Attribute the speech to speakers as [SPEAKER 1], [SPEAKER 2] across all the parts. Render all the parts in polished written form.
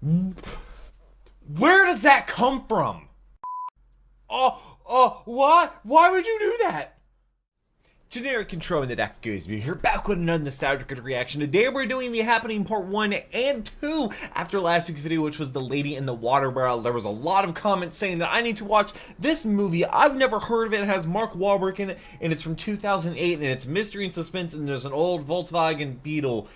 [SPEAKER 1] Where does that come from? Why? Why would you do that? Generic Control and the DuckGoesmoo here, back with another nostalgic reaction. Today we're doing The Happening Part 1 and 2. After last week's video, which was The Lady in the Water Barrel, there was a lot of comments saying that I need to watch this movie. I've never heard of it. It has Mark Wahlberg in it, and it's from 2008, and it's mystery and suspense, and there's an old Volkswagen Beetle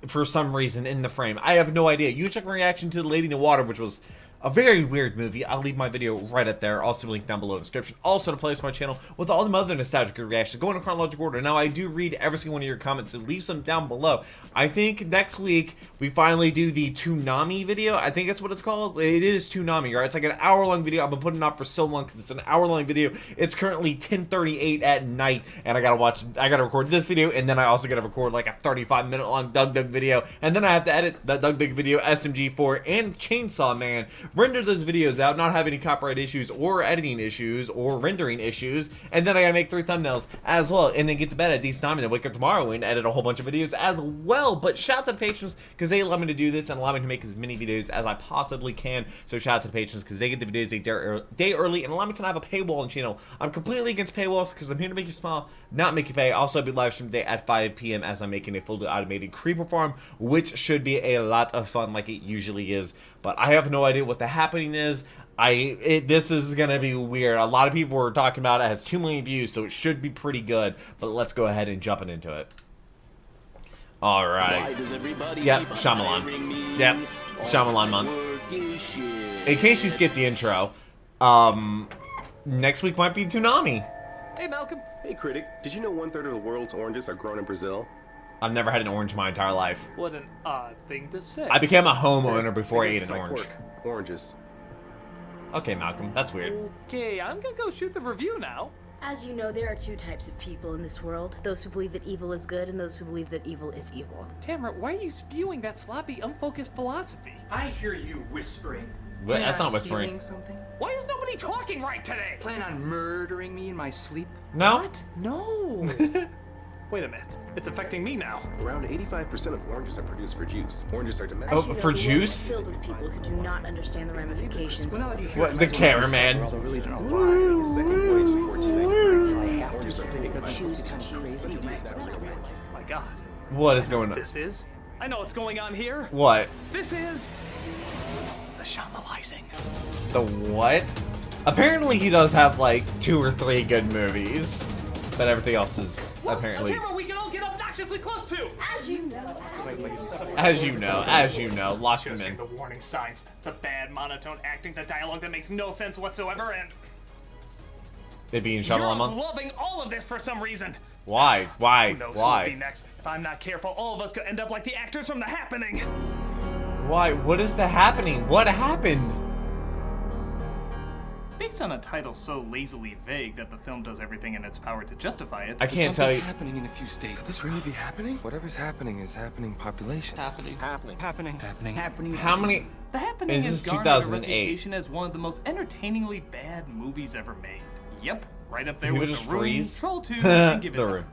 [SPEAKER 1] for some reason in the frame. I have no idea. You check my reaction to The Lady in the Water, which was a very weird movie. I'll leave my video right up there. Also link down below in the description. Also to place my channel with all the other nostalgic reactions going in chronological order. Now I do read every single one of your comments, so leave some down below. I think next week we finally do the Toonami video. I think that's what it's called. It is Toonami, right? It's like an hour-long video. I've been putting it off for so long because it's an hour-long video. It's currently 10:38 at night, and I gotta record this video, and then I also gotta record like a 35-minute long Doug video, and then I have to edit that Doug video, SMG4, and Chainsaw Man. Render those videos out, not have any copyright issues or editing issues or rendering issues, and then I gotta make 3 thumbnails as well, and then get to bed at a decent time, and then wake up tomorrow and edit a whole bunch of videos as well. But shout out to the patrons because they allow me to do this and allow me to make as many videos as I possibly can. So shout out to the patrons because they get the videos a day early and allow me to not have a paywall on the channel. I'm completely against paywalls because I'm here to make you smile, not make you pay. Also, I'll be live stream today at 5 p.m. as I'm making a fully automated creeper farm, which should be a lot of fun like it usually is. But I have no idea what the happening is. This is gonna be weird. A lot of people were talking about it. It has 2 million views, so it should be pretty good. But let's go ahead and jump into it. All right. Yep, Shyamalan. Yep, Shyamalan month. In case you skipped the intro, next week might be Toonami.
[SPEAKER 2] Hey, Malcolm.
[SPEAKER 3] Hey, Critic. Did you know 1/3 of the world's oranges are grown in Brazil?
[SPEAKER 1] I've never had an orange my entire life.
[SPEAKER 2] What an odd thing to say.
[SPEAKER 1] I became a homeowner before I ate an orange.
[SPEAKER 3] Quirk. Oranges.
[SPEAKER 1] Okay, Malcolm, that's weird.
[SPEAKER 2] Okay, I'm gonna go shoot the review now.
[SPEAKER 4] As you know, there are 2 types of people in this world. Those who believe that evil is good and those who believe that evil is evil.
[SPEAKER 2] Tamara, why are you spewing that sloppy, unfocused philosophy?
[SPEAKER 5] I hear you whispering.
[SPEAKER 1] What? That's not whispering.
[SPEAKER 5] Stealing something?
[SPEAKER 2] Why is nobody talking right today?
[SPEAKER 5] Plan on murdering me in my sleep?
[SPEAKER 1] No.
[SPEAKER 2] What? No. Wait a minute. It's affecting me now.
[SPEAKER 3] Around 85% of oranges are produced for juice. Oranges are domestic.
[SPEAKER 1] Oh,
[SPEAKER 4] As you know,
[SPEAKER 1] for
[SPEAKER 4] the world is
[SPEAKER 1] juice?
[SPEAKER 4] filled with people who do not understand the ramifications.
[SPEAKER 5] Well, now that you hear
[SPEAKER 1] What, the cameraman?
[SPEAKER 3] I really don't know why. The second voice before 293. Oranges are
[SPEAKER 5] because
[SPEAKER 4] Choose to choose.
[SPEAKER 2] My God.
[SPEAKER 1] What is going on?
[SPEAKER 2] This is... I know what's going on here.
[SPEAKER 1] What?
[SPEAKER 2] This is... the Shyamalizing.
[SPEAKER 1] The what? Apparently he does have like 2 or 3 good movies, but everything else is apparently...
[SPEAKER 2] A camera we can all get obnoxiously close to!
[SPEAKER 4] As you know.
[SPEAKER 1] As you know, lock them
[SPEAKER 2] Just
[SPEAKER 1] in.
[SPEAKER 2] the warning signs, the bad monotone acting, the dialogue that makes no sense whatsoever, and...
[SPEAKER 1] They being
[SPEAKER 2] You're
[SPEAKER 1] Shyamalan month?
[SPEAKER 2] loving all of this for some reason.
[SPEAKER 1] Why? Why?
[SPEAKER 2] Who knows who will be
[SPEAKER 1] Why?
[SPEAKER 2] next? If I'm not careful, all of us could end up like the actors from The Happening.
[SPEAKER 1] Why? What is the happening? What happened?
[SPEAKER 2] Based on a title so lazily vague that the film does everything in its power to justify it,
[SPEAKER 1] I can't tell you.
[SPEAKER 6] Happening in a few states. Could this really be happening? Whatever's happening is happening. Population.
[SPEAKER 5] Happening.
[SPEAKER 1] How many?
[SPEAKER 2] The Happening
[SPEAKER 1] Is
[SPEAKER 2] has
[SPEAKER 1] this
[SPEAKER 2] garnered
[SPEAKER 1] 2008?
[SPEAKER 2] a reputation as one of the most entertainingly bad movies ever made. Yep, right up there
[SPEAKER 1] He
[SPEAKER 2] with
[SPEAKER 1] would
[SPEAKER 2] The
[SPEAKER 1] just
[SPEAKER 2] Room,
[SPEAKER 1] freeze?
[SPEAKER 2] Troll 2, and Give It
[SPEAKER 1] The
[SPEAKER 2] Time.
[SPEAKER 1] Room.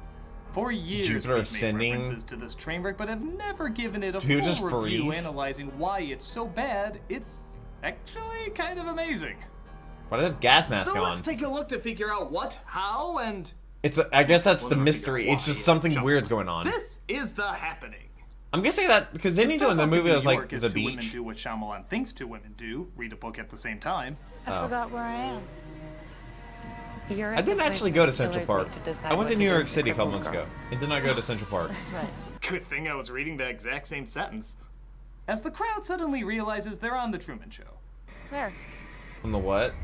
[SPEAKER 2] For years,
[SPEAKER 1] Jupiter
[SPEAKER 2] we've made
[SPEAKER 1] Ascending.
[SPEAKER 2] references to this train wreck, but have never given it a
[SPEAKER 1] He would
[SPEAKER 2] full
[SPEAKER 1] just
[SPEAKER 2] review
[SPEAKER 1] freeze?
[SPEAKER 2] analyzing why it's so bad. It's actually kind of amazing.
[SPEAKER 1] Why do they have gas masks
[SPEAKER 2] So
[SPEAKER 1] on?
[SPEAKER 2] let's take a look to figure out what, how, and...
[SPEAKER 1] I guess that's the
[SPEAKER 2] Well,
[SPEAKER 1] mystery.
[SPEAKER 2] why
[SPEAKER 1] It's just
[SPEAKER 2] it's
[SPEAKER 1] something
[SPEAKER 2] jump.
[SPEAKER 1] weird's going on.
[SPEAKER 2] This is The Happening.
[SPEAKER 1] I'm guessing that because then he doing the movie that was like the
[SPEAKER 2] Two women
[SPEAKER 1] beach.
[SPEAKER 2] do what Shyamalan thinks 2 women do, read a book at the same time.
[SPEAKER 7] I forgot where I am.
[SPEAKER 1] I didn't actually go to Central Park. I went to New York City a couple months ago and did not go to Central Park.
[SPEAKER 7] That's right.
[SPEAKER 2] Good thing I was reading the exact same sentence. As the crowd suddenly realizes they're on The Truman Show.
[SPEAKER 7] Where?
[SPEAKER 1] On the what?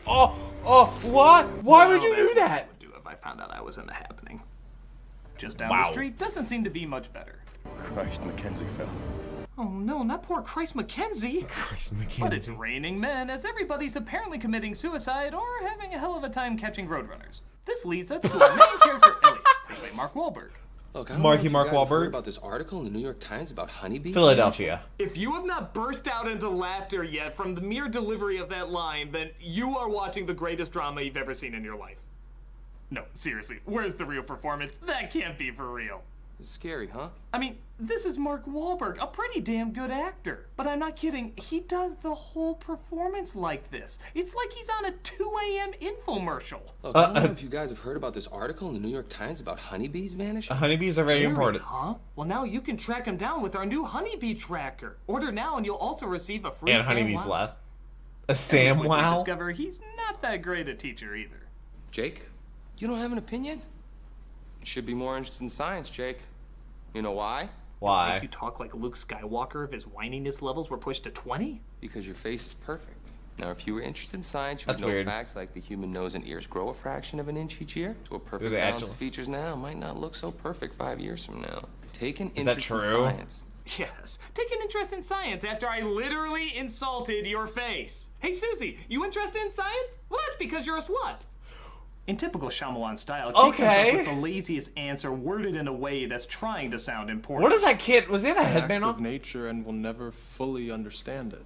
[SPEAKER 1] What? Why would you do that?
[SPEAKER 2] I would do if I found out I was in The Happening. Just down
[SPEAKER 1] Wow.
[SPEAKER 2] the street doesn't seem to be much better.
[SPEAKER 3] Christ, Mackenzie fell.
[SPEAKER 2] Oh no, not poor Christ Mackenzie.
[SPEAKER 1] Christ,
[SPEAKER 2] But it's
[SPEAKER 1] Mackenzie.
[SPEAKER 2] raining men, as everybody's apparently committing suicide or having a hell of a time catching roadrunners. This leads us to our main character, Elliot, played by Mark Wahlberg.
[SPEAKER 6] Look, I don't
[SPEAKER 1] Marky
[SPEAKER 6] know if
[SPEAKER 1] Mark
[SPEAKER 6] you guys have
[SPEAKER 1] Wahlberg.
[SPEAKER 6] heard about this article in the New York Times about honeybees.
[SPEAKER 1] Philadelphia.
[SPEAKER 2] If you have not burst out into laughter yet from the mere delivery of that line, then you are watching the greatest drama you've ever seen in your life. No, seriously, where's the real performance? That can't be for real.
[SPEAKER 6] It's scary, huh?
[SPEAKER 2] I mean, this is Mark Wahlberg, a pretty damn good actor. But I'm not kidding, he does the whole performance like this. It's like he's on a 2 a.m. infomercial.
[SPEAKER 6] Look, I don't know if you guys have heard about this article in the New York Times about honeybees vanishing.
[SPEAKER 1] Honeybees are very
[SPEAKER 2] Scary,
[SPEAKER 1] important.
[SPEAKER 2] huh? Well, now you can track them down with our new honeybee tracker. Order now and you'll also receive a free
[SPEAKER 1] And
[SPEAKER 2] Sam
[SPEAKER 1] honeybees
[SPEAKER 2] Wow.
[SPEAKER 1] last. A Sam
[SPEAKER 2] Quickly
[SPEAKER 1] Wow?
[SPEAKER 2] discover he's not that great a teacher either.
[SPEAKER 6] Jake, you don't have an opinion? You should be more interested in science, Jake. You know why?
[SPEAKER 2] Make
[SPEAKER 1] Why?
[SPEAKER 2] you talk like Luke Skywalker if his whininess levels were pushed to 20?
[SPEAKER 6] Because your face is perfect. Now, if you were interested in science, you
[SPEAKER 1] That's
[SPEAKER 6] would know
[SPEAKER 1] weird.
[SPEAKER 6] facts like the human nose and ears grow a fraction of an inch each year. So a perfect
[SPEAKER 1] they
[SPEAKER 6] balance
[SPEAKER 1] actually?
[SPEAKER 6] of features now might not look so perfect 5 years from now. Take an
[SPEAKER 1] Is that
[SPEAKER 6] interest in
[SPEAKER 1] true?
[SPEAKER 6] science.
[SPEAKER 2] Yes. Take an interest in science after I literally insulted your face. Hey, Susie, you interested in science? Well, that's because you're a slut. In typical Shyamalan style, Jake comes
[SPEAKER 1] Okay.
[SPEAKER 2] up with the laziest answer worded in a way that's trying to sound important.
[SPEAKER 1] What is that kid? Was he have a headband
[SPEAKER 8] Act of
[SPEAKER 1] on?
[SPEAKER 8] nature and will never fully understand it.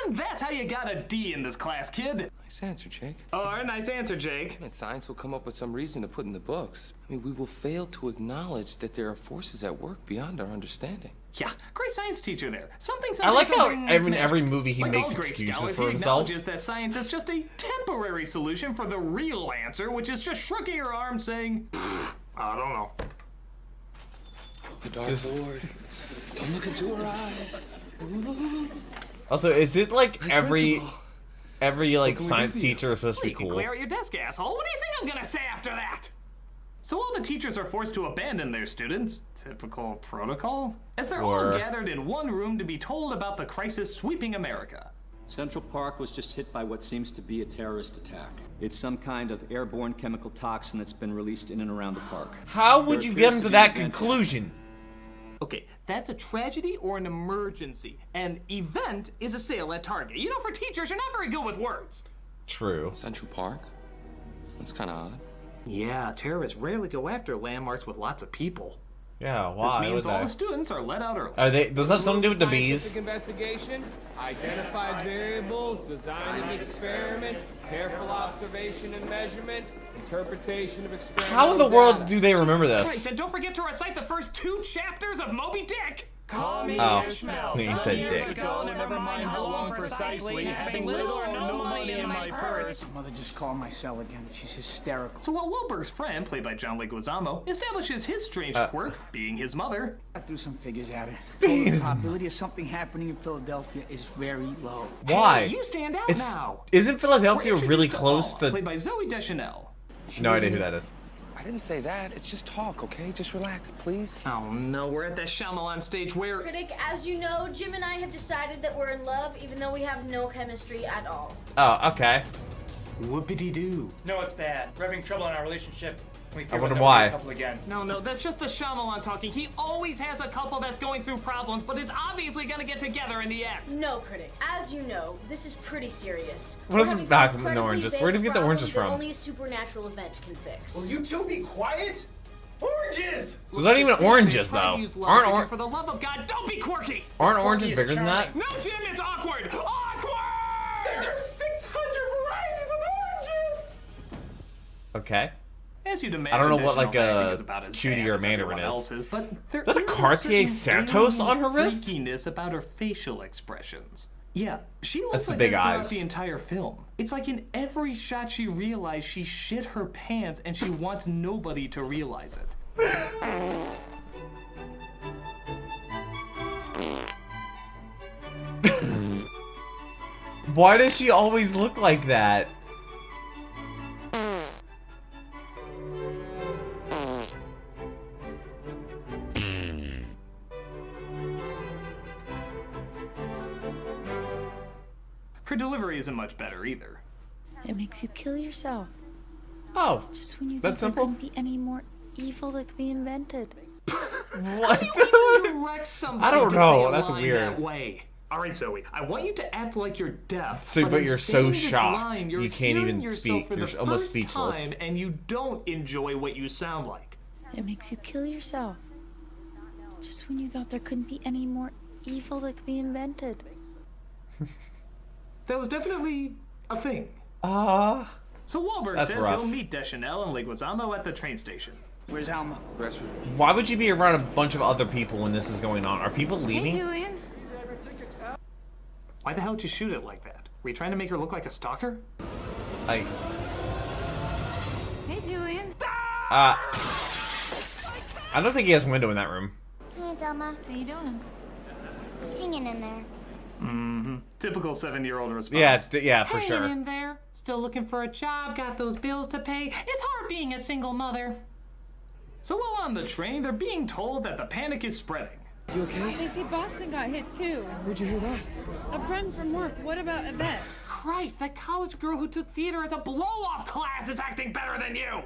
[SPEAKER 2] And that's how you got a D in this class, kid.
[SPEAKER 6] Nice answer, Jake.
[SPEAKER 2] Oh, nice answer, Jake.
[SPEAKER 6] And science will come up with some reason to put in the books. I mean, we will fail to acknowledge that there are forces at work beyond our understanding.
[SPEAKER 2] Yeah, great science teacher there. Something.
[SPEAKER 1] I like how
[SPEAKER 2] something
[SPEAKER 1] in every movie he
[SPEAKER 2] like
[SPEAKER 1] makes
[SPEAKER 2] all great
[SPEAKER 1] excuses
[SPEAKER 2] scholars,
[SPEAKER 1] for
[SPEAKER 2] he
[SPEAKER 1] himself.
[SPEAKER 2] acknowledges that science is just a temporary solution for the real answer, which is just shrugging your arms saying, I don't know.
[SPEAKER 6] The dark Lord. Don't look into her eyes.
[SPEAKER 1] Also, is it like
[SPEAKER 6] Vice
[SPEAKER 1] every
[SPEAKER 6] principal.
[SPEAKER 1] like
[SPEAKER 6] can we do
[SPEAKER 1] science
[SPEAKER 6] for you?
[SPEAKER 1] teacher is supposed to
[SPEAKER 2] Well,
[SPEAKER 1] be
[SPEAKER 2] you can
[SPEAKER 1] cool?
[SPEAKER 2] clear out your desk, asshole. What do you think I'm gonna say after that? So all the teachers are forced to abandon their students. Typical protocol. As they're
[SPEAKER 1] Or-
[SPEAKER 2] all gathered in one room to be told about the crisis sweeping America.
[SPEAKER 9] Central Park was just hit by what seems to be a terrorist attack. It's some kind of airborne chemical toxin that's been released in and around the park.
[SPEAKER 1] How would
[SPEAKER 9] There
[SPEAKER 1] you
[SPEAKER 9] appears
[SPEAKER 1] get him
[SPEAKER 9] to
[SPEAKER 1] to
[SPEAKER 9] be
[SPEAKER 1] that
[SPEAKER 9] an event
[SPEAKER 1] conclusion?
[SPEAKER 2] Okay, that's a tragedy or an emergency. An event is a sale at Target. You know, for teachers, you're not very good with words.
[SPEAKER 1] True.
[SPEAKER 6] Central Park? That's kind of odd.
[SPEAKER 2] Yeah, terrorists rarely go after landmarks with lots of people.
[SPEAKER 1] Yeah,
[SPEAKER 2] This
[SPEAKER 1] why
[SPEAKER 2] means
[SPEAKER 1] would
[SPEAKER 2] all
[SPEAKER 1] they?
[SPEAKER 2] the students are let out early.
[SPEAKER 1] Are they? Does that have something to do with the bees?
[SPEAKER 10] Scientific investigation, identified variables, design of experiment, careful observation and measurement, interpretation of experimental
[SPEAKER 1] How in the world
[SPEAKER 10] data.
[SPEAKER 1] do they remember
[SPEAKER 2] Right,
[SPEAKER 1] this?
[SPEAKER 2] and don't forget to recite the first 2 chapters of Moby Dick. Call me
[SPEAKER 1] Oh,
[SPEAKER 2] Ishmael.
[SPEAKER 1] he
[SPEAKER 2] Some
[SPEAKER 1] said
[SPEAKER 2] years
[SPEAKER 1] dick.
[SPEAKER 2] ago, never mind how long precisely, having little or no money in my purse.
[SPEAKER 11] Mother just called my cell again. She's hysterical.
[SPEAKER 2] So while Wahlberg's friend, played by John Leguizamo, establishes his strange quirk, being his mother,
[SPEAKER 11] I threw some figures at her. Told her the probability of something happening in Philadelphia is very low.
[SPEAKER 1] Why?
[SPEAKER 2] Hey, you stand out
[SPEAKER 1] It's
[SPEAKER 2] now.
[SPEAKER 1] isn't
[SPEAKER 2] We're
[SPEAKER 1] Philadelphia
[SPEAKER 2] introduced
[SPEAKER 1] really
[SPEAKER 2] to
[SPEAKER 1] close
[SPEAKER 2] Aw,
[SPEAKER 1] to?
[SPEAKER 2] played by Zoe Deschanel.
[SPEAKER 1] No idea who that is.
[SPEAKER 6] I didn't say that. It's just talk, okay? Just relax, please.
[SPEAKER 2] Oh no, we're at the Shyamalan stage where
[SPEAKER 4] Critic, as you know, Jim and I have decided that we're in love, even though we have no chemistry at all.
[SPEAKER 1] Oh, okay.
[SPEAKER 2] whoopity-doo.
[SPEAKER 5] No, it's bad. We're having trouble in our relationship. We fear
[SPEAKER 1] wonder
[SPEAKER 5] we'll never
[SPEAKER 1] why.
[SPEAKER 5] be a couple again.
[SPEAKER 2] No, that's just the Shyamalan talking. He always has a couple that's going through problems, but is obviously gonna get together in the end.
[SPEAKER 4] No, Critic, as you know, this is pretty serious.
[SPEAKER 1] What
[SPEAKER 4] We're
[SPEAKER 1] is
[SPEAKER 4] having
[SPEAKER 1] back
[SPEAKER 4] some
[SPEAKER 1] in the
[SPEAKER 4] incredibly
[SPEAKER 1] oranges?
[SPEAKER 4] vague
[SPEAKER 1] Where did you get the
[SPEAKER 4] problem
[SPEAKER 1] oranges
[SPEAKER 4] that
[SPEAKER 1] from?
[SPEAKER 4] Only a supernatural event can fix.
[SPEAKER 5] Will you two be quiet? Oranges!
[SPEAKER 1] Those aren't even oranges
[SPEAKER 2] Try to
[SPEAKER 1] though.
[SPEAKER 2] use
[SPEAKER 1] Aren't
[SPEAKER 2] logic, and for the love of God, don't be quirky!
[SPEAKER 1] aren't oranges
[SPEAKER 5] is
[SPEAKER 1] bigger than that?
[SPEAKER 5] charming.
[SPEAKER 2] No, Jim, it's awkward! Awkward!
[SPEAKER 5] There are 600 varieties of oranges!
[SPEAKER 1] Okay.
[SPEAKER 2] As you'd imagine,
[SPEAKER 1] I don't know what, like,
[SPEAKER 2] Deschanel's acting
[SPEAKER 1] a
[SPEAKER 2] is about as
[SPEAKER 1] cutie
[SPEAKER 2] bad
[SPEAKER 1] or
[SPEAKER 2] as
[SPEAKER 1] mandarin
[SPEAKER 2] everyone
[SPEAKER 1] is.
[SPEAKER 2] else's, but there
[SPEAKER 1] Is that a
[SPEAKER 2] is
[SPEAKER 1] Cartier
[SPEAKER 2] certain
[SPEAKER 1] Santos
[SPEAKER 2] real
[SPEAKER 1] on her wrist?
[SPEAKER 2] freakiness about her facial expressions. Yeah, she looks
[SPEAKER 1] That's the
[SPEAKER 2] like
[SPEAKER 1] big
[SPEAKER 2] this throughout
[SPEAKER 1] eyes.
[SPEAKER 2] the entire film. It's like in every shot she realized she shit her pants and she wants nobody to realize it.
[SPEAKER 1] Why does she always look like that?
[SPEAKER 2] Her delivery isn't much better either.
[SPEAKER 7] It makes you kill yourself.
[SPEAKER 1] Oh,
[SPEAKER 7] Just when you
[SPEAKER 1] That's
[SPEAKER 7] thought there
[SPEAKER 1] simple?
[SPEAKER 7] couldn't be any more evil that could be invented.
[SPEAKER 1] what?
[SPEAKER 2] Direct somebody
[SPEAKER 1] I don't
[SPEAKER 2] to
[SPEAKER 1] know,
[SPEAKER 2] say a
[SPEAKER 1] that's
[SPEAKER 2] line
[SPEAKER 1] weird.
[SPEAKER 2] That way. All right, Zoe, I want you to act like you're deaf.
[SPEAKER 1] So- but
[SPEAKER 2] in
[SPEAKER 1] you're so
[SPEAKER 2] saying this
[SPEAKER 1] shocked,
[SPEAKER 2] line, you're
[SPEAKER 1] you can't
[SPEAKER 2] hearing
[SPEAKER 1] even
[SPEAKER 2] yourself
[SPEAKER 1] speak.
[SPEAKER 2] For
[SPEAKER 1] You're
[SPEAKER 2] the
[SPEAKER 1] almost
[SPEAKER 2] first
[SPEAKER 1] speechless.
[SPEAKER 2] Time, and you don't enjoy what you sound like.
[SPEAKER 7] It makes you kill yourself. Just when you thought there couldn't be any more evil that could be invented.
[SPEAKER 2] That was definitely a thing.
[SPEAKER 1] Ah.
[SPEAKER 2] So Wahlberg
[SPEAKER 1] That's
[SPEAKER 2] says
[SPEAKER 1] rough.
[SPEAKER 2] he'll meet Deschanel and Leguizamo at the train station.
[SPEAKER 11] Where's Alma?
[SPEAKER 6] Restroom.
[SPEAKER 1] Why would you be around a bunch of other people when this is going on? Are people leaving?
[SPEAKER 7] Hey, Julian.
[SPEAKER 2] Why the hell did you shoot it like that? Were you trying to make her look like a stalker?
[SPEAKER 7] Hey, Julian.
[SPEAKER 1] I don't think he has a window in that room.
[SPEAKER 12] Hey, Delma.
[SPEAKER 7] How you doing?
[SPEAKER 12] Hanging in there.
[SPEAKER 2] Mm-hmm. Typical 7-year-old response.
[SPEAKER 1] Yeah, for
[SPEAKER 2] Hanging
[SPEAKER 1] sure.
[SPEAKER 2] in there, still looking for a job, got those bills to pay. It's hard being a single mother. So while on the train, they're being told that the panic is spreading.
[SPEAKER 6] You okay?
[SPEAKER 13] They say Boston got hit too.
[SPEAKER 6] Where'd you hear that?
[SPEAKER 13] A friend from work. What about Yvette?
[SPEAKER 2] Christ, that college girl who took theater as a blow-off class is acting better than you!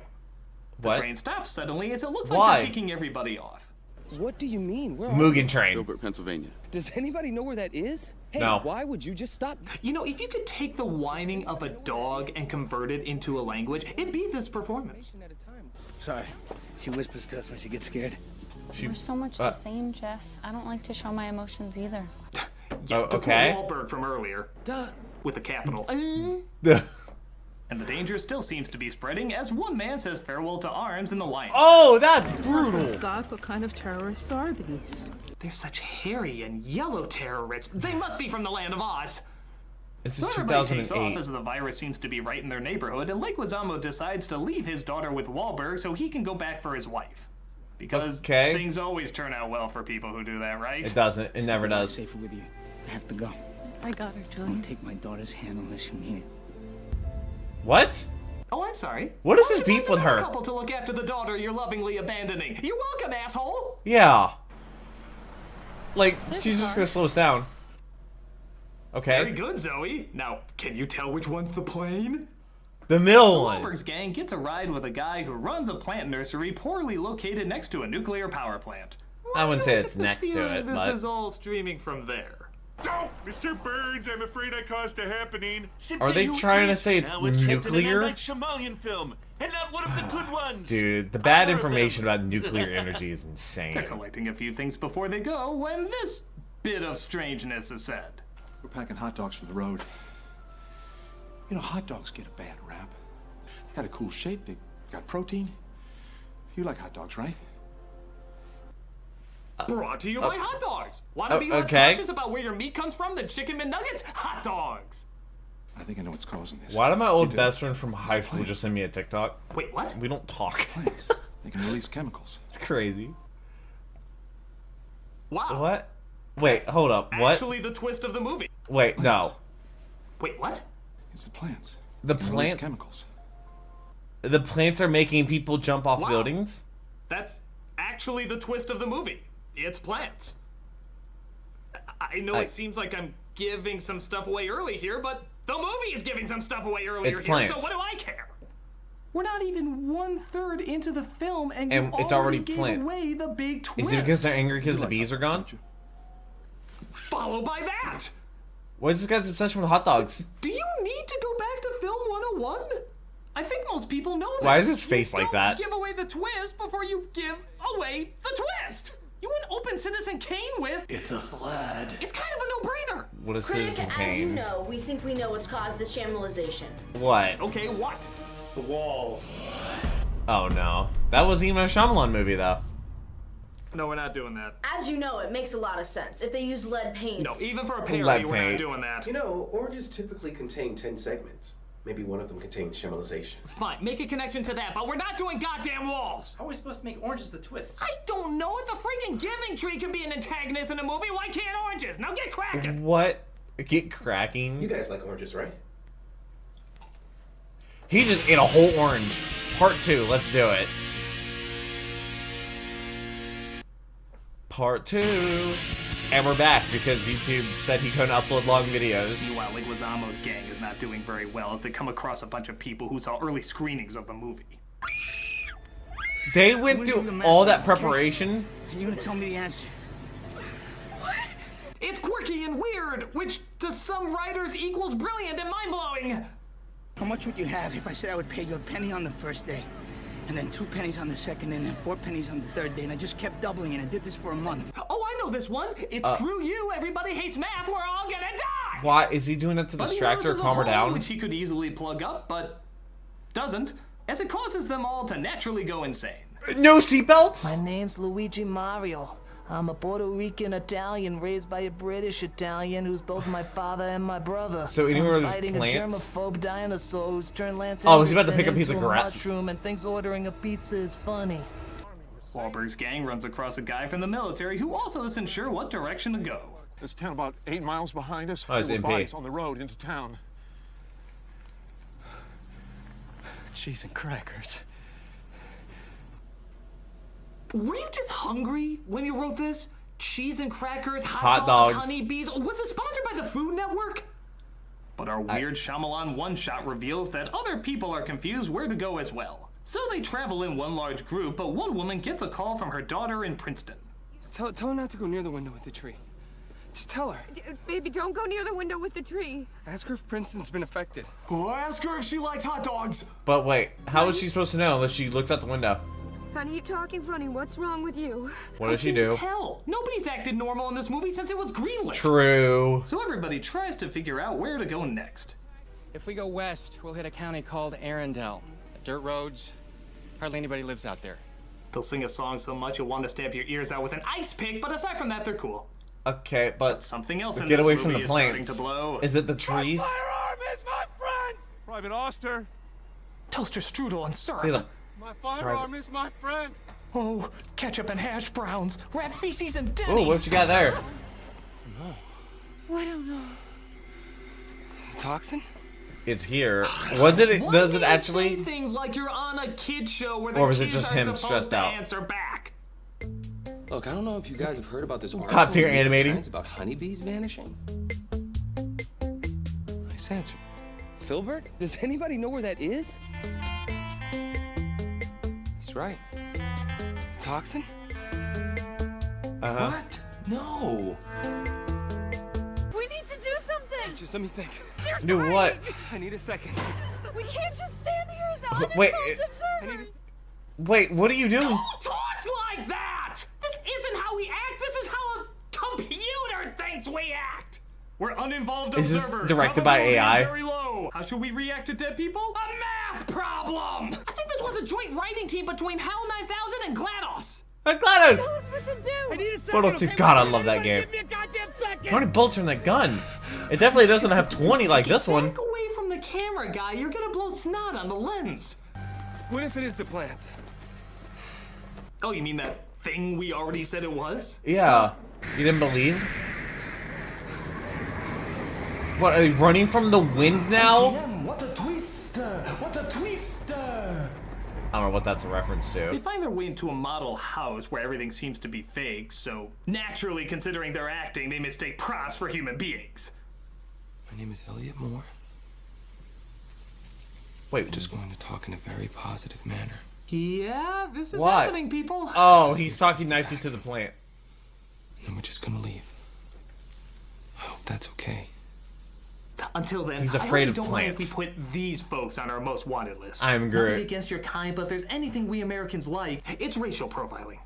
[SPEAKER 1] What?
[SPEAKER 2] The train stops suddenly as it looks
[SPEAKER 1] Why?
[SPEAKER 2] like they're kicking everybody off.
[SPEAKER 3] What do you mean? Where
[SPEAKER 1] Mugen Train.
[SPEAKER 3] Gilbert, Pennsylvania. Does anybody know where that is? Hey,
[SPEAKER 1] No.
[SPEAKER 3] why would you just stop?
[SPEAKER 2] You know, if you could take the whining of a dog and convert it into a language, it'd be this performance.
[SPEAKER 11] Sorry. She whispers to us when she gets scared.
[SPEAKER 7] We're so much the same, Jess. I don't like to show my emotions either.
[SPEAKER 2] Yeah, to
[SPEAKER 1] okay.
[SPEAKER 2] quote Wahlberg from earlier.
[SPEAKER 6] Duh.
[SPEAKER 2] With a capital. And the danger still seems to be spreading as one man says farewell to arms in the Lions.
[SPEAKER 1] Oh, that's brutal.
[SPEAKER 13] God, what kind of terrorists are these?
[SPEAKER 2] They're such hairy and yellow terrorists. They must be from the land of Oz.
[SPEAKER 1] This is
[SPEAKER 2] So everybody takes off
[SPEAKER 1] 2008.
[SPEAKER 2] as the virus seems to be right in their neighborhood, and Leguizamo decides to leave his daughter with Wahlberg so he can go back for his wife. Because things always turn out well for people who do that, right?
[SPEAKER 1] It doesn't. It never does.
[SPEAKER 11] Safer with you. I have to go.
[SPEAKER 13] I got her,
[SPEAKER 11] Don't
[SPEAKER 13] Julian.
[SPEAKER 11] take my daughter's hand unless you mean it.
[SPEAKER 1] What?
[SPEAKER 2] Oh, I'm sorry.
[SPEAKER 1] What is
[SPEAKER 2] Why
[SPEAKER 1] his
[SPEAKER 2] don't you
[SPEAKER 1] beef
[SPEAKER 2] find
[SPEAKER 1] with
[SPEAKER 2] another
[SPEAKER 1] her?
[SPEAKER 2] couple to look after the daughter you're lovingly abandoning. You're welcome, asshole.
[SPEAKER 1] Yeah. Like, she's just gonna slow us down. Okay.
[SPEAKER 2] Very good, Zoe. Now, can you tell which one's the plane?
[SPEAKER 1] The mill
[SPEAKER 2] So
[SPEAKER 1] one.
[SPEAKER 2] Wahlberg's gang gets a ride with a guy who runs a plant nursery poorly located next to a nuclear power plant.
[SPEAKER 1] I wouldn't say
[SPEAKER 2] I
[SPEAKER 1] it's
[SPEAKER 2] get the
[SPEAKER 1] next to
[SPEAKER 2] feeling
[SPEAKER 1] it,
[SPEAKER 2] this
[SPEAKER 1] but
[SPEAKER 2] is all streaming from there.
[SPEAKER 14] Don't, Mr. Burns, I'm afraid I caused a happening.
[SPEAKER 1] Are they trying to say it's nuclear?
[SPEAKER 14] Shyamalan film, and not one of the good ones.
[SPEAKER 1] Dude, the bad information about nuclear energy is insane.
[SPEAKER 2] They're collecting a few things before they go when this bit of strangeness is said.
[SPEAKER 15] We're packing hot dogs for the road. You know, hot dogs get a bad rap. They got a cool shape, they got protein. You like hot dogs, right?
[SPEAKER 2] Brought to you by hot dogs. Want to be less cautious about where your meat comes from than chicken McNuggets? Hot dogs.
[SPEAKER 15] I think I know what's causing this.
[SPEAKER 1] Why did my old best friend from high school just send me a TikTok?
[SPEAKER 2] Wait, what?
[SPEAKER 1] We don't talk.
[SPEAKER 15] They can release chemicals.
[SPEAKER 1] It's crazy.
[SPEAKER 2] Wow.
[SPEAKER 1] What? Wait, hold up. What?
[SPEAKER 2] Actually, the twist of the movie.
[SPEAKER 1] Wait, no.
[SPEAKER 2] Wait, what?
[SPEAKER 15] It's the plants.
[SPEAKER 1] The
[SPEAKER 15] They release
[SPEAKER 1] plants.
[SPEAKER 15] chemicals.
[SPEAKER 1] The plants are making people jump off buildings.
[SPEAKER 2] That's actually the twist of the movie. It's plants. I know it seems like I'm giving some stuff away early here, but the movie is giving some stuff away earlier
[SPEAKER 1] It's
[SPEAKER 2] here,
[SPEAKER 1] plants.
[SPEAKER 2] so what do I care? We're not even 1/3 into the film, and you
[SPEAKER 1] it's already
[SPEAKER 2] gave
[SPEAKER 1] plant.
[SPEAKER 2] away the big twist.
[SPEAKER 1] Is it because they're angry because the bees are gone?
[SPEAKER 2] Followed by that.
[SPEAKER 1] What is this guy's obsession with hot dogs?
[SPEAKER 2] Do you need to go back to film 101? I think most people know this.
[SPEAKER 1] Why is his face like
[SPEAKER 2] Don't
[SPEAKER 1] that?
[SPEAKER 2] give away the twist before you give away the twist. You wouldn't open Citizen Kane with
[SPEAKER 14] It's a sled.
[SPEAKER 2] It's kind of a no-brainer.
[SPEAKER 1] What is
[SPEAKER 4] Critic,
[SPEAKER 1] Citizen
[SPEAKER 4] as you
[SPEAKER 1] Kane?
[SPEAKER 4] know, we think we know what's caused this shamalization.
[SPEAKER 1] What?
[SPEAKER 2] Okay, what?
[SPEAKER 14] The walls.
[SPEAKER 1] Oh no. That wasn't even a Shyamalan movie though.
[SPEAKER 2] No, we're not doing that.
[SPEAKER 4] As you know, it makes a lot of sense. If they use lead paint.
[SPEAKER 2] No, even for a parody,
[SPEAKER 1] Lead
[SPEAKER 2] we're not
[SPEAKER 1] paint.
[SPEAKER 2] doing that.
[SPEAKER 3] You know, oranges typically contain 10 segments. Maybe one of them contains shamalization.
[SPEAKER 2] Fine, make a connection to that, but we're not doing goddamn walls.
[SPEAKER 11] How are we supposed to make oranges the twist?
[SPEAKER 2] I don't know if the freaking Giving Tree could be an antagonist in a movie. Why can't oranges? Now get cracking.
[SPEAKER 1] What? Get cracking.
[SPEAKER 3] You guys like oranges, right?
[SPEAKER 1] He just ate a whole orange. Part 2. Let's do it. Part 2. And we're back because YouTube said he couldn't upload long videos.
[SPEAKER 2] Meanwhile, Leguizamo's gang is not doing very well as they come across a bunch of people who saw early screenings of the movie.
[SPEAKER 1] They went through all that preparation.
[SPEAKER 11] You're gonna tell me the answer.
[SPEAKER 2] It's quirky and weird, which to some writers equals brilliant and mind-blowing.
[SPEAKER 11] How much would you have if I said I would pay you a penny on the first day, and then 2 pennies on the second, and then 4 pennies on the third day, and I just kept doubling it. I did this for a month.
[SPEAKER 2] Oh, I know this one. It's screw you, everybody hates math, we're all gonna die!
[SPEAKER 1] Why is he doing that to
[SPEAKER 2] But he
[SPEAKER 1] distract her,
[SPEAKER 2] notices a
[SPEAKER 1] calm her
[SPEAKER 2] hole
[SPEAKER 1] down?
[SPEAKER 2] which he could easily plug up, but doesn't, as it causes them all to naturally go insane.
[SPEAKER 1] No seatbelts?
[SPEAKER 16] My name's Luigi Mario. I'm a Puerto Rican Italian raised by a British Italian who's both my father and my brother.
[SPEAKER 1] So anywhere
[SPEAKER 16] I'm
[SPEAKER 1] there's
[SPEAKER 16] fighting
[SPEAKER 1] plants?
[SPEAKER 16] a germaphobe dinosaur who's turned Lance
[SPEAKER 1] Oh, he's about to
[SPEAKER 16] Henriksen
[SPEAKER 1] pick a piece of
[SPEAKER 16] into
[SPEAKER 1] grass.
[SPEAKER 16] mushroom and thinks ordering a pizza is funny.
[SPEAKER 2] Wahlberg's gang runs across a guy from the military who also isn't sure what direction to go.
[SPEAKER 17] This town about 8 miles behind us.
[SPEAKER 1] Oh, it's
[SPEAKER 17] There were
[SPEAKER 1] MP.
[SPEAKER 17] bodies on the road into town.
[SPEAKER 18] Cheese and crackers.
[SPEAKER 2] Were you just hungry when you wrote this? Cheese and crackers,
[SPEAKER 1] Hot
[SPEAKER 2] hot dogs,
[SPEAKER 1] dogs.
[SPEAKER 2] honeybees. Was it sponsored by the Food Network? But our weird Shyamalan one-shot reveals that other people are confused where to go as well. So they travel in one large group, but one woman gets a call from her daughter in Princeton.
[SPEAKER 6] Tell her not to go near the window with the tree. Just tell her.
[SPEAKER 13] Baby, don't go near the window with the tree.
[SPEAKER 6] Ask her if Princeton's been affected.
[SPEAKER 2] Oh, ask her if she likes hot dogs.
[SPEAKER 1] But wait, how is she supposed to know unless she looks out the window?
[SPEAKER 13] Honey, you talking funny. What's wrong with you?
[SPEAKER 1] What does she
[SPEAKER 2] How can
[SPEAKER 1] do?
[SPEAKER 2] you tell? Nobody's acted normal in this movie since it was greenlit.
[SPEAKER 1] True.
[SPEAKER 2] So everybody tries to figure out where to go next.
[SPEAKER 18] If we go west, we'll hit a county called Arundel. Dirt roads. Hardly anybody lives out there.
[SPEAKER 2] They'll sing a song so much you'll want to stab your ears out with an ice pick, but aside from that, they're cool.
[SPEAKER 1] Okay, but
[SPEAKER 2] something else in
[SPEAKER 1] get
[SPEAKER 2] this
[SPEAKER 1] away
[SPEAKER 2] movie
[SPEAKER 1] from the
[SPEAKER 2] is starting
[SPEAKER 1] plants.
[SPEAKER 2] to blow.
[SPEAKER 1] Is it the trees?
[SPEAKER 17] Firearm is my friend! Private Oster.
[SPEAKER 2] Toaster strudel and syrup.
[SPEAKER 1] He's a-
[SPEAKER 17] My firearm is my friend.
[SPEAKER 2] Oh, ketchup and hash browns, rat feces and Denny's.
[SPEAKER 1] Oh, what you got there?
[SPEAKER 13] I don't know.
[SPEAKER 6] Toxin?
[SPEAKER 1] It's here. Was it?
[SPEAKER 2] Why
[SPEAKER 1] Does
[SPEAKER 2] do
[SPEAKER 1] it
[SPEAKER 2] you
[SPEAKER 1] actually?
[SPEAKER 2] say things like you're on a kid show where the
[SPEAKER 1] Or was it
[SPEAKER 2] kids
[SPEAKER 1] just
[SPEAKER 2] are
[SPEAKER 1] him
[SPEAKER 2] supposed
[SPEAKER 1] stressed
[SPEAKER 2] to
[SPEAKER 1] out?
[SPEAKER 2] answer back?
[SPEAKER 6] Look, I don't know if you guys have heard about this article
[SPEAKER 1] Top tier
[SPEAKER 6] in the New York
[SPEAKER 1] animating.
[SPEAKER 6] Times about honeybees vanishing. Nice answer. Filbert? Does anybody know where that is? He's right. Toxin?
[SPEAKER 2] What? No.
[SPEAKER 13] We need to do something.
[SPEAKER 6] Just let me think.
[SPEAKER 1] Do what?
[SPEAKER 6] I need a second.
[SPEAKER 13] We can't just stand here as uninvolved
[SPEAKER 1] Wait,
[SPEAKER 13] observers.
[SPEAKER 1] Wait, what are you doing?
[SPEAKER 2] Don't talk like that! This isn't how we act. This is how a computer thinks we act. We're uninvolved
[SPEAKER 1] Is this
[SPEAKER 2] observers.
[SPEAKER 1] directed by
[SPEAKER 2] Probability is
[SPEAKER 1] AI?
[SPEAKER 2] Very low. How should we react to dead people? A math problem. I think this was a joint writing team between HAL 9000 and GLaDOS.
[SPEAKER 1] GLaDOS!
[SPEAKER 13] Tell us what to do. I need a
[SPEAKER 1] Photo 2. God, I love that game.
[SPEAKER 13] Give me a goddamn second.
[SPEAKER 1] How many bullets are in that gun? It definitely doesn't have 20 like this one.
[SPEAKER 2] Back away from the camera, guy. You're gonna blow snot on the lens.
[SPEAKER 6] What if it is the plants?
[SPEAKER 2] Oh, you mean that thing we already said it was?
[SPEAKER 1] Yeah. You didn't believe? What, are they running from the wind now?
[SPEAKER 2] What a twister! What a twister!
[SPEAKER 1] I don't know what that's a reference
[SPEAKER 2] They
[SPEAKER 1] to.
[SPEAKER 2] find their way into a model house where everything seems to be fake, so naturally, considering they're acting, they mistake props for human beings.
[SPEAKER 6] My name is Elliot Moore.
[SPEAKER 1] Wait,
[SPEAKER 6] I'm just going to talk in a very positive manner.
[SPEAKER 2] Yeah, this is
[SPEAKER 1] What?
[SPEAKER 2] happening, people.
[SPEAKER 1] Oh, he's talking nicely to the plant.
[SPEAKER 6] Then we're just gonna leave. I hope that's okay.
[SPEAKER 2] Until then,
[SPEAKER 1] He's
[SPEAKER 2] I
[SPEAKER 1] afraid
[SPEAKER 2] hope
[SPEAKER 1] of
[SPEAKER 2] you don't mind if we
[SPEAKER 1] plants.
[SPEAKER 2] put these folks on our most wanted list.
[SPEAKER 1] I'm
[SPEAKER 2] Nothing
[SPEAKER 1] great.
[SPEAKER 2] against your kind, but if there's anything we Americans like, it's racial profiling.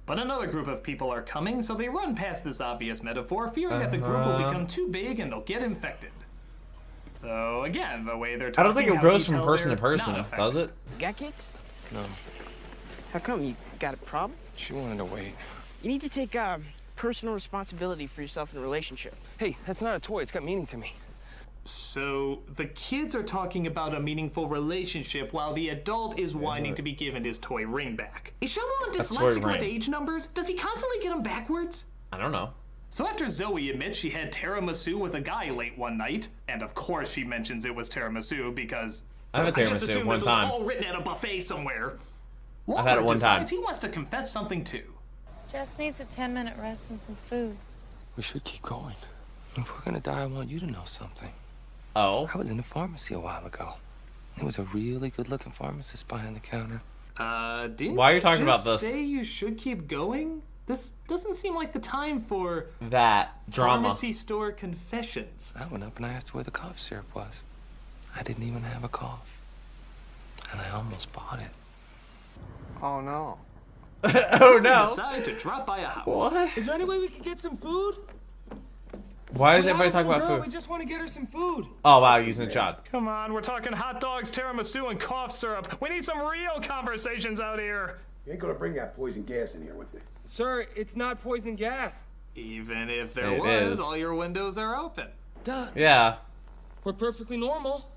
[SPEAKER 2] But another group of people are coming, so they run past this obvious metaphor, fearing that the group will become too big and they'll get infected. Though, again, the way they're
[SPEAKER 1] I
[SPEAKER 2] talking,
[SPEAKER 1] don't think it
[SPEAKER 2] how
[SPEAKER 1] goes from
[SPEAKER 2] detailed
[SPEAKER 1] person to
[SPEAKER 2] they're
[SPEAKER 1] person,
[SPEAKER 2] not
[SPEAKER 1] does it?
[SPEAKER 11] Got kids?
[SPEAKER 6] No,
[SPEAKER 11] How come? You got a problem?
[SPEAKER 6] she wanted to wait.
[SPEAKER 11] You need to take personal responsibility for yourself in a relationship.
[SPEAKER 6] Hey, that's not a toy. It's got meaning to me.
[SPEAKER 2] So, the kids are talking about a meaningful relationship while the adult is whining to be given his toy ring back. Is Shyamalan
[SPEAKER 1] That's toy
[SPEAKER 2] dyslexic with
[SPEAKER 1] ring.
[SPEAKER 2] age numbers? Does he constantly get them backwards?
[SPEAKER 1] I don't know.
[SPEAKER 2] So after Zoe admits she had tiramisu with a guy late one night, and of course she mentions it was tiramisu because
[SPEAKER 1] I've had
[SPEAKER 2] I just
[SPEAKER 1] tiramisu
[SPEAKER 2] assumed
[SPEAKER 1] one
[SPEAKER 2] this
[SPEAKER 1] time.
[SPEAKER 2] was all written at a buffet somewhere.
[SPEAKER 1] I've had it
[SPEAKER 2] Wahlberg
[SPEAKER 1] one time.
[SPEAKER 2] decides he wants to confess something too.
[SPEAKER 7] Jess needs a 10-minute rest and some food.
[SPEAKER 6] We should keep going. If we're gonna die, I want you to know something.
[SPEAKER 1] Oh?
[SPEAKER 6] I was in a pharmacy a while ago. There was a really good-looking pharmacist behind the counter.
[SPEAKER 2] Didn't
[SPEAKER 1] Why are you talking
[SPEAKER 2] just
[SPEAKER 1] about this?
[SPEAKER 2] say you should keep going? This doesn't seem like the time for
[SPEAKER 1] That drama.
[SPEAKER 2] pharmacy store confessions.
[SPEAKER 6] I went up and I asked where the cough syrup was. I didn't even have a cough. And I almost bought it.
[SPEAKER 10] Oh no.
[SPEAKER 1] Oh no.
[SPEAKER 2] Decide to drop by a house.
[SPEAKER 1] What?
[SPEAKER 10] Is there any way we can get some food?
[SPEAKER 1] Why is everybody talking about food?
[SPEAKER 18] We just want to get her some food.
[SPEAKER 1] Oh wow, using a shot.
[SPEAKER 2] Come on, we're talking hot dogs, tiramisu, and cough syrup. We need some real conversations out here.
[SPEAKER 19] You ain't gonna bring that poison gas in here with you.
[SPEAKER 18] Sir, it's not poison gas.
[SPEAKER 2] Even if there
[SPEAKER 1] It
[SPEAKER 2] was,
[SPEAKER 1] is.
[SPEAKER 2] all your windows are open.
[SPEAKER 18] Duh.
[SPEAKER 1] Yeah.
[SPEAKER 18] We're perfectly normal.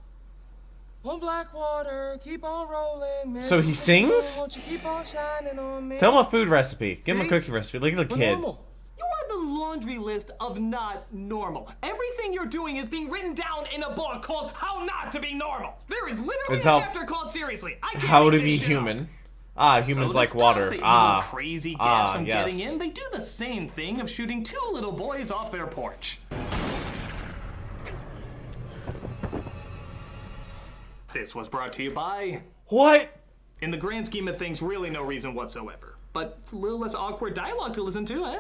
[SPEAKER 18] On Blackwater, keep on rolling.
[SPEAKER 1] So he sings?
[SPEAKER 18] Won't you keep on shining on me?
[SPEAKER 1] Tell him a food recipe. Give him a
[SPEAKER 2] See?
[SPEAKER 1] cookie recipe. Look at the
[SPEAKER 18] We're
[SPEAKER 1] kid.
[SPEAKER 18] normal.
[SPEAKER 2] You are the laundry list of not normal. Everything you're doing is being written down in a book called How Not to Be Normal. There is literally
[SPEAKER 1] It's
[SPEAKER 2] a
[SPEAKER 1] how-
[SPEAKER 2] chapter called Seriously. I can't
[SPEAKER 1] How to
[SPEAKER 2] make
[SPEAKER 1] be
[SPEAKER 2] this shit up.
[SPEAKER 1] human. Ah, humans
[SPEAKER 2] So to
[SPEAKER 1] like
[SPEAKER 2] stop
[SPEAKER 1] water.
[SPEAKER 2] the evil,
[SPEAKER 1] Ah.
[SPEAKER 2] crazy gas
[SPEAKER 1] Ah,
[SPEAKER 2] from
[SPEAKER 1] yes.
[SPEAKER 2] getting in, they do the same thing of shooting 2 little boys off their porch. This was brought to you by...
[SPEAKER 1] What?
[SPEAKER 2] In the grand scheme of things, really no reason whatsoever. But it's a little less awkward dialogue to listen to, eh?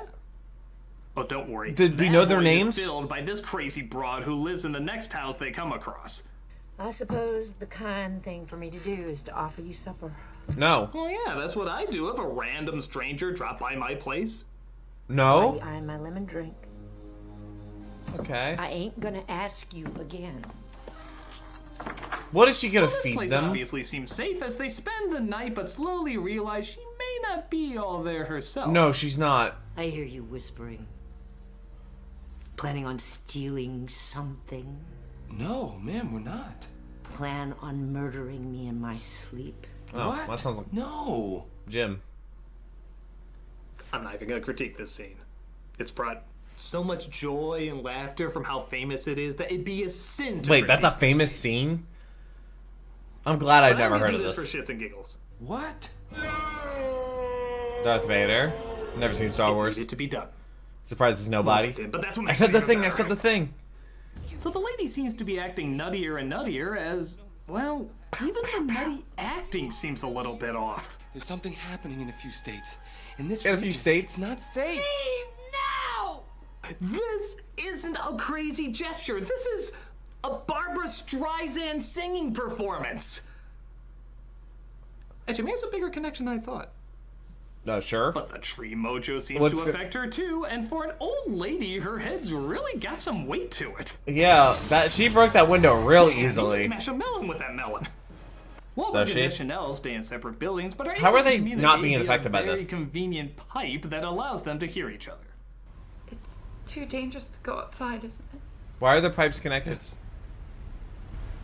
[SPEAKER 2] Oh, don't worry.
[SPEAKER 1] Did we
[SPEAKER 2] That
[SPEAKER 1] know their
[SPEAKER 2] void is
[SPEAKER 1] names?
[SPEAKER 2] filled by this crazy broad who lives in the next house they come across.
[SPEAKER 20] I suppose the kind thing for me to do is to offer you supper.
[SPEAKER 1] No.
[SPEAKER 2] Well, yeah, that's what I do if a random stranger dropped by my place.
[SPEAKER 1] No?
[SPEAKER 20] I my lemon drink.
[SPEAKER 1] Okay.
[SPEAKER 20] I ain't gonna ask you again.
[SPEAKER 1] What is she gonna
[SPEAKER 2] Well, this
[SPEAKER 1] feed
[SPEAKER 2] place
[SPEAKER 1] them?
[SPEAKER 2] obviously seems safe as they spend the night, but slowly realize she may not be all there herself.
[SPEAKER 1] No, she's not.
[SPEAKER 20] I hear you whispering. Planning on stealing something?
[SPEAKER 6] No, ma'am, we're not.
[SPEAKER 20] Plan on murdering me in my sleep?
[SPEAKER 1] Oh,
[SPEAKER 6] What?
[SPEAKER 1] that sounds like
[SPEAKER 6] No.
[SPEAKER 1] Jim.
[SPEAKER 2] I'm not even gonna critique this scene. It's brought so much joy and laughter from how famous it is that it'd be a sin to
[SPEAKER 1] Wait, that's a
[SPEAKER 2] critique this
[SPEAKER 1] famous
[SPEAKER 2] scene.
[SPEAKER 1] scene? I'm glad I'd
[SPEAKER 2] But I'm
[SPEAKER 1] never
[SPEAKER 2] gonna
[SPEAKER 1] heard
[SPEAKER 2] do
[SPEAKER 1] of
[SPEAKER 2] this
[SPEAKER 1] this.
[SPEAKER 2] for shits and giggles.
[SPEAKER 6] What?
[SPEAKER 1] Darth Vader. Never seen Star Wars.
[SPEAKER 2] Needed to be done.
[SPEAKER 1] Surprised there's nobody.
[SPEAKER 2] But that's what
[SPEAKER 1] I
[SPEAKER 2] makes
[SPEAKER 1] said
[SPEAKER 2] it
[SPEAKER 1] the
[SPEAKER 2] even
[SPEAKER 1] thing. I
[SPEAKER 2] better.
[SPEAKER 1] said the thing.
[SPEAKER 2] So the lady seems to be acting nuttier and nuttier as, well, even the nutty acting seems a little bit off.
[SPEAKER 6] There's something happening in a few states. In this
[SPEAKER 1] In a few
[SPEAKER 6] region,
[SPEAKER 1] states?
[SPEAKER 6] It's not safe.
[SPEAKER 2] Leave now! This isn't a crazy gesture. This is a Barbara Streisand singing performance. Actually, maybe it's a bigger connection than I thought.
[SPEAKER 1] Sure.
[SPEAKER 2] But the tree mojo seems
[SPEAKER 1] What's
[SPEAKER 2] to
[SPEAKER 1] the-
[SPEAKER 2] affect her too, and for an old lady, her head's really got some weight to it.
[SPEAKER 1] Yeah, that she broke that window real
[SPEAKER 2] Man, you can
[SPEAKER 1] easily.
[SPEAKER 2] smash a melon with that melon. Well,
[SPEAKER 1] Does
[SPEAKER 2] Logan
[SPEAKER 1] she?
[SPEAKER 2] and Chanel stay in separate buildings, but are
[SPEAKER 1] How
[SPEAKER 2] able
[SPEAKER 1] are
[SPEAKER 2] to
[SPEAKER 1] they
[SPEAKER 2] communicate
[SPEAKER 1] not being
[SPEAKER 2] via
[SPEAKER 1] affected by
[SPEAKER 2] a very
[SPEAKER 1] this?
[SPEAKER 2] convenient pipe that allows them to hear each other.
[SPEAKER 13] It's too dangerous to go outside, isn't it?
[SPEAKER 1] Why are the pipes connected?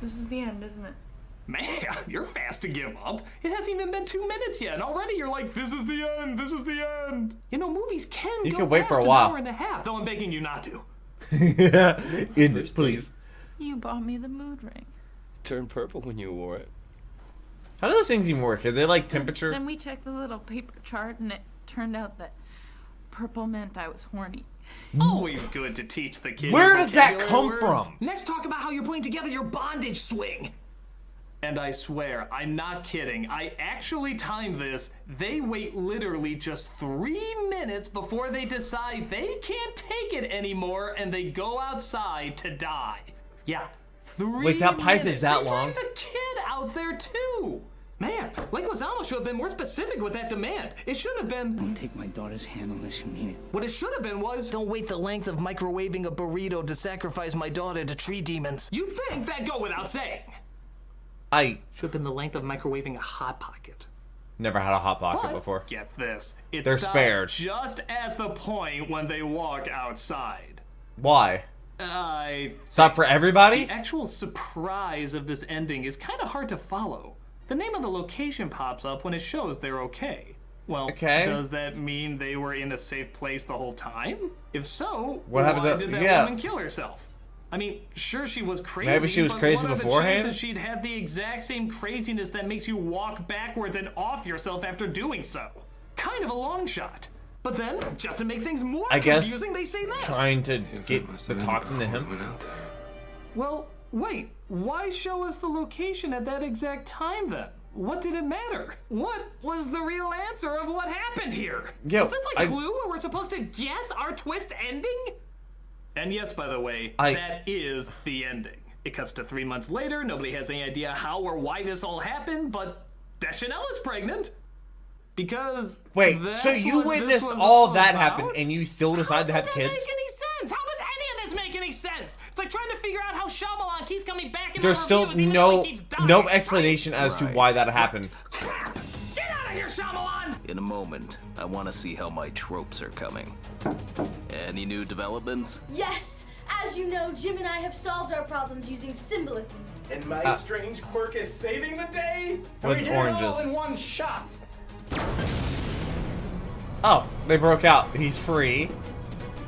[SPEAKER 13] This is the end, isn't it?
[SPEAKER 2] Man, you're fast to give up. It hasn't even been 2 minutes yet, and already you're like, this is the end, this is the end. You know, movies can
[SPEAKER 1] You
[SPEAKER 2] go
[SPEAKER 1] can wait
[SPEAKER 2] past
[SPEAKER 1] for a
[SPEAKER 2] an
[SPEAKER 1] while.
[SPEAKER 2] hour and a half, though I'm begging you not to.
[SPEAKER 1] Please.
[SPEAKER 7] You bought me the mood ring.
[SPEAKER 6] Turned purple when you wore it.
[SPEAKER 1] How do those things even work? Are they like temperature?
[SPEAKER 7] Then we checked the little paper chart, and it turned out that purple meant I was horny.
[SPEAKER 2] Always good to teach the kids.
[SPEAKER 1] Where does that
[SPEAKER 2] vocabulary
[SPEAKER 1] come
[SPEAKER 2] words.
[SPEAKER 1] from?
[SPEAKER 2] Let's talk about how you're putting together your bondage swing. And I swear, I'm not kidding. I actually timed this. They wait literally just 3 minutes before they decide they can't take it anymore and they go outside to die. Yeah, 3
[SPEAKER 1] Wait, that pipe is
[SPEAKER 2] minutes.
[SPEAKER 1] that
[SPEAKER 2] They
[SPEAKER 1] long?
[SPEAKER 2] dragged the kid out there too. Man, Leguizamo should have been more specific with that demand. It shouldn't have been.
[SPEAKER 11] Don't take my daughter's hand unless you mean it.
[SPEAKER 2] What it should have been was.
[SPEAKER 16] Don't wait the length of microwaving a burrito to sacrifice my daughter to tree demons.
[SPEAKER 2] You'd think that'd go without saying.
[SPEAKER 1] I
[SPEAKER 2] Should have been the length of microwaving a Hot Pocket.
[SPEAKER 1] never had a hot pocket
[SPEAKER 2] But
[SPEAKER 1] before.
[SPEAKER 2] get this. It
[SPEAKER 1] They're
[SPEAKER 2] stops
[SPEAKER 1] spared.
[SPEAKER 2] just at the point when they walk outside.
[SPEAKER 1] Why?
[SPEAKER 2] I
[SPEAKER 1] Stop for everybody?
[SPEAKER 2] The actual surprise of this ending is kind of hard to follow. The name of the location pops up when it shows they're okay. Well,
[SPEAKER 1] Okay.
[SPEAKER 2] does that mean they were in a safe place the whole time? If so,
[SPEAKER 1] What happened
[SPEAKER 2] why
[SPEAKER 1] to-
[SPEAKER 2] did that
[SPEAKER 1] yeah.
[SPEAKER 2] woman kill herself? I mean, sure she was crazy,
[SPEAKER 1] Maybe she was
[SPEAKER 2] but
[SPEAKER 1] crazy
[SPEAKER 2] what are
[SPEAKER 1] beforehand?
[SPEAKER 2] the chances she'd had the exact same craziness that makes you walk backwards and off yourself after doing so? Kind of a long shot. But then, just to make things more
[SPEAKER 1] I guess
[SPEAKER 2] confusing, they say this.
[SPEAKER 1] trying to get the toxin to him.
[SPEAKER 2] Well, wait, why show us the location at that exact time then? What did it matter? What was the real answer of what happened here?
[SPEAKER 1] Yo,
[SPEAKER 2] is this like
[SPEAKER 1] I-
[SPEAKER 2] Clue where we're supposed to guess our twist ending? And yes, by the way,
[SPEAKER 1] I-
[SPEAKER 2] that is the ending. It cuts to 3 months later, nobody has any idea how or why this all happened, but Deschanel is pregnant. Because
[SPEAKER 1] Wait, so
[SPEAKER 2] that's
[SPEAKER 1] you
[SPEAKER 2] what
[SPEAKER 1] witnessed
[SPEAKER 2] this was
[SPEAKER 1] all that
[SPEAKER 2] about?
[SPEAKER 1] happen and you still decided to have
[SPEAKER 2] How does that
[SPEAKER 1] kids?
[SPEAKER 2] make any sense? How does any of this make any sense. It's like trying to figure out how Shyamalan keeps coming back in
[SPEAKER 1] There's
[SPEAKER 2] our
[SPEAKER 1] still
[SPEAKER 2] reviews, even though
[SPEAKER 1] no
[SPEAKER 2] he keeps dying,
[SPEAKER 1] no explanation as to
[SPEAKER 6] Right.
[SPEAKER 1] why that happened.
[SPEAKER 2] Get out of here, Shyamalan!
[SPEAKER 21] In a moment, I want to see how my tropes are coming. Any new developments?
[SPEAKER 4] Yes! As you know, Jim and I have solved our problems using symbolism.
[SPEAKER 3] And my strange quirk is saving the day?
[SPEAKER 1] With
[SPEAKER 2] we did
[SPEAKER 1] oranges.
[SPEAKER 2] it all in one shot.
[SPEAKER 1] Oh, they broke out. He's free.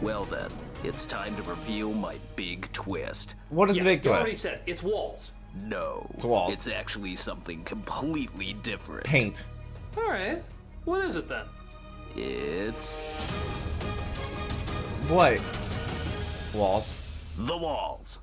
[SPEAKER 21] Well then, it's time to reveal my big twist.
[SPEAKER 1] What is the big
[SPEAKER 2] You already
[SPEAKER 1] twist?
[SPEAKER 2] said it's walls.
[SPEAKER 21] No,
[SPEAKER 1] It's walls.
[SPEAKER 21] it's actually something completely different.
[SPEAKER 1] Paint.
[SPEAKER 2] All right. What is it then?
[SPEAKER 21] It's
[SPEAKER 1] What? Walls.
[SPEAKER 21] the walls.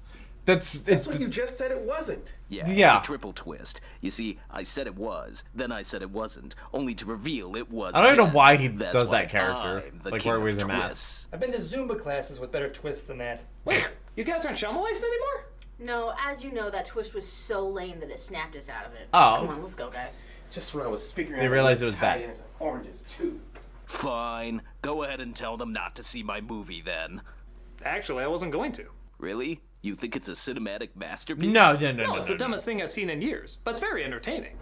[SPEAKER 3] That's what you just said it wasn't.
[SPEAKER 21] Yeah,
[SPEAKER 1] Yeah.
[SPEAKER 21] it's a triple twist. You see, I said it was, then I said it wasn't, only to reveal it was.
[SPEAKER 1] I don't even know
[SPEAKER 21] again.
[SPEAKER 1] why he
[SPEAKER 21] That's
[SPEAKER 1] does
[SPEAKER 21] why
[SPEAKER 1] that character.
[SPEAKER 21] I'm the
[SPEAKER 1] Like
[SPEAKER 21] king
[SPEAKER 1] where
[SPEAKER 21] of
[SPEAKER 1] he's a mask.
[SPEAKER 21] twists.
[SPEAKER 2] I've been to Zumba classes with better twists than that. Wait, you guys aren't Shyamalan anymore?
[SPEAKER 4] No, as you know, that twist was so lame that it snapped us out of it.
[SPEAKER 1] Oh.
[SPEAKER 4] Come on, let's go, guys.
[SPEAKER 3] Just when I was figuring
[SPEAKER 1] They
[SPEAKER 3] out
[SPEAKER 1] realized
[SPEAKER 3] how
[SPEAKER 1] it
[SPEAKER 3] to
[SPEAKER 1] was
[SPEAKER 3] tie
[SPEAKER 1] bad.
[SPEAKER 3] it into oranges too.
[SPEAKER 21] Fine, go ahead and tell them not to see my movie then.
[SPEAKER 2] Actually, I wasn't going to.
[SPEAKER 21] Really? You think it's a cinematic masterpiece?
[SPEAKER 1] No,
[SPEAKER 2] It's the dumbest thing I've seen in years, but it's very entertaining.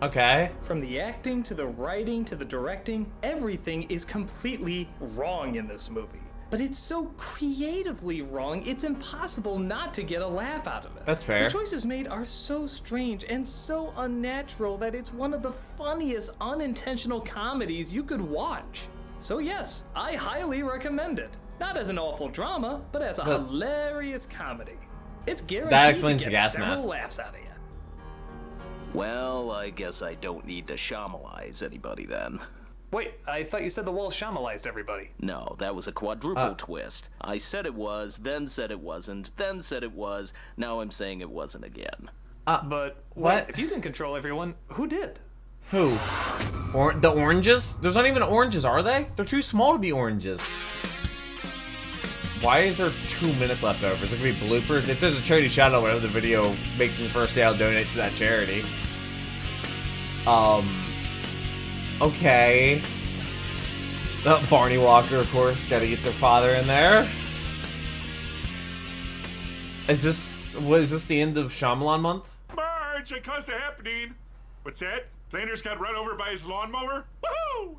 [SPEAKER 1] Okay.
[SPEAKER 2] From the acting to the writing to the directing, everything is completely wrong in this movie. But it's so creatively wrong, it's impossible not to get a laugh out of it.
[SPEAKER 1] That's fair.
[SPEAKER 2] The choices made are so strange and so unnatural that it's one of the funniest unintentional comedies you could watch. So yes, I highly recommend it. Not as an awful drama, but as a
[SPEAKER 1] But-
[SPEAKER 2] hilarious comedy. It's guaranteed
[SPEAKER 1] That explains
[SPEAKER 2] to
[SPEAKER 1] the
[SPEAKER 2] get
[SPEAKER 1] gas
[SPEAKER 2] several
[SPEAKER 1] mask.
[SPEAKER 2] laughs out of you.
[SPEAKER 21] Well, I guess I don't need to Shyamalize anybody then.
[SPEAKER 2] Wait, I thought you said the wall Shyamalized everybody.
[SPEAKER 21] No, that was a quadruple twist. I said it was, then said it wasn't, then said it was, now I'm saying it wasn't again.
[SPEAKER 2] But
[SPEAKER 1] what?
[SPEAKER 2] wait, if you didn't control everyone, who did?
[SPEAKER 1] Who? The oranges? There's not even oranges, are they? They're too small to be oranges. Why is there 2 minutes left over? Is it gonna be bloopers? If there's a charity shout out, whatever the video makes in the first day, I'll donate to that charity. Okay. Barney Walker, of course, gotta get their father in there. Is this the end of Shyamalan month?
[SPEAKER 14] Marge, I caused a happening. What's that? Flanders got run over by his lawnmower? Woohoo!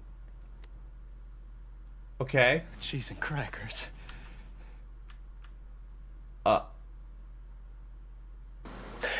[SPEAKER 1] Okay.
[SPEAKER 18] Cheese and crackers.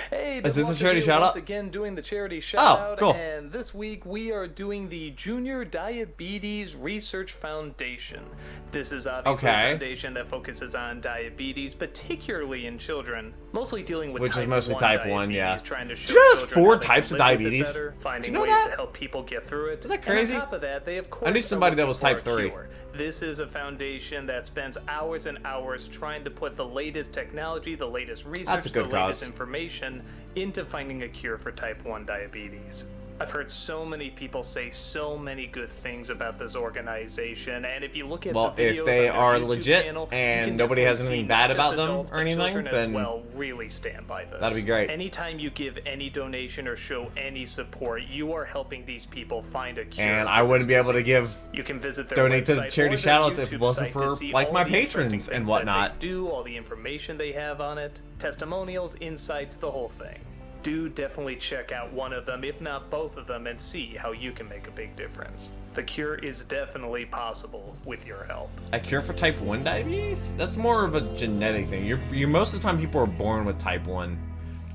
[SPEAKER 2] Hey,
[SPEAKER 1] Is this a
[SPEAKER 2] Walker
[SPEAKER 1] charity
[SPEAKER 2] here
[SPEAKER 1] shout
[SPEAKER 2] once
[SPEAKER 1] out?
[SPEAKER 2] again doing the charity shout out,
[SPEAKER 1] cool.
[SPEAKER 2] and this week we are doing the Junior Diabetes Research Foundation. This is obviously
[SPEAKER 1] Okay.
[SPEAKER 2] a foundation that focuses on diabetes, particularly in children, mostly dealing with
[SPEAKER 1] Which is
[SPEAKER 2] type
[SPEAKER 1] mostly
[SPEAKER 2] 1
[SPEAKER 1] type 1,
[SPEAKER 2] diabetes,
[SPEAKER 1] yeah.
[SPEAKER 2] trying to show
[SPEAKER 1] Do you know there's
[SPEAKER 2] children
[SPEAKER 1] 4
[SPEAKER 2] how they
[SPEAKER 1] types
[SPEAKER 2] can
[SPEAKER 1] of
[SPEAKER 2] live with it
[SPEAKER 1] diabetes?
[SPEAKER 2] better, finding
[SPEAKER 1] Do you know
[SPEAKER 2] ways
[SPEAKER 1] that?
[SPEAKER 2] to help people get through it.
[SPEAKER 1] Is that crazy?
[SPEAKER 2] And on top of that, they of course
[SPEAKER 1] I knew
[SPEAKER 2] are
[SPEAKER 1] somebody that
[SPEAKER 2] looking
[SPEAKER 1] was
[SPEAKER 2] for a
[SPEAKER 1] type 3.
[SPEAKER 2] cure. This is a foundation that spends hours and hours trying to put the latest technology, the latest research,
[SPEAKER 1] a good
[SPEAKER 2] the latest
[SPEAKER 1] cause.
[SPEAKER 2] information into finding a cure for type 1 diabetes. I've heard so many people say so many good things about this organization, and if you look at
[SPEAKER 1] Well,
[SPEAKER 2] the videos
[SPEAKER 1] if they
[SPEAKER 2] on their
[SPEAKER 1] are
[SPEAKER 2] YouTube
[SPEAKER 1] legit
[SPEAKER 2] channel, you
[SPEAKER 1] and
[SPEAKER 2] can
[SPEAKER 1] nobody has
[SPEAKER 2] definitely
[SPEAKER 1] anything
[SPEAKER 2] see
[SPEAKER 1] bad
[SPEAKER 2] not
[SPEAKER 1] about
[SPEAKER 2] just
[SPEAKER 1] them
[SPEAKER 2] adults,
[SPEAKER 1] or
[SPEAKER 2] but
[SPEAKER 1] anything,
[SPEAKER 2] children as
[SPEAKER 1] then
[SPEAKER 2] well really stand by this.
[SPEAKER 1] that'd be great.
[SPEAKER 2] Anytime you give any donation or show any support, you are helping these people find a cure.
[SPEAKER 1] And
[SPEAKER 2] for
[SPEAKER 1] I wouldn't
[SPEAKER 2] this
[SPEAKER 1] be able to
[SPEAKER 2] disease.
[SPEAKER 1] give
[SPEAKER 2] You can visit their
[SPEAKER 1] donate to the
[SPEAKER 2] website
[SPEAKER 1] charity
[SPEAKER 2] or their
[SPEAKER 1] shoutouts if it
[SPEAKER 2] YouTube
[SPEAKER 1] wasn't
[SPEAKER 2] site to
[SPEAKER 1] for
[SPEAKER 2] see
[SPEAKER 1] like
[SPEAKER 2] all
[SPEAKER 1] my
[SPEAKER 2] the interesting
[SPEAKER 1] patrons and
[SPEAKER 2] things that
[SPEAKER 1] whatnot.
[SPEAKER 2] they do, all the information they have on it, testimonials, insights, the whole thing. Do definitely check out one of them, if not both of them, and see how you can make a big difference. The cure is definitely possible with your help.
[SPEAKER 1] A cure for type 1 diabetes? That's more of a genetic thing. You're most of the time people are born with type 1.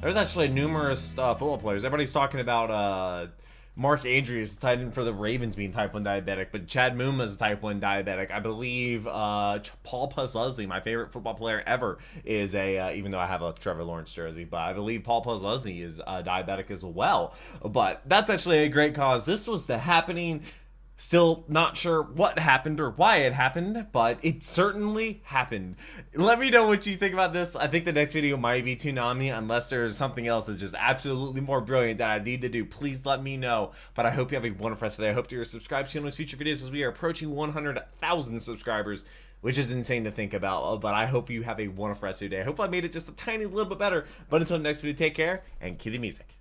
[SPEAKER 1] There's actually numerous football players. Everybody's talking about Mark Andrews, tight end for the Ravens, being type 1 diabetic, but Chad Muma is a type 1 diabetic. I believe Paul Pusley, my favorite football player ever, is even though I have a Trevor Lawrence jersey, but I believe Paul Pusley is diabetic as well. But that's actually a great cause. This was the happening. Still not sure what happened or why it happened, but it certainly happened. Let me know what you think about this. I think the next video might be Toonami, unless there's something else that's just absolutely more brilliant that I need to do. Please let me know. But I hope you have a wonderful rest of the day. I hope you're subscribed to those future videos as we are approaching 100,000 subscribers, which is insane to think about. But I hope you have a wonderful rest of your day. I hope I made it just a tiny little bit better. But until the next video, take care and cue the music.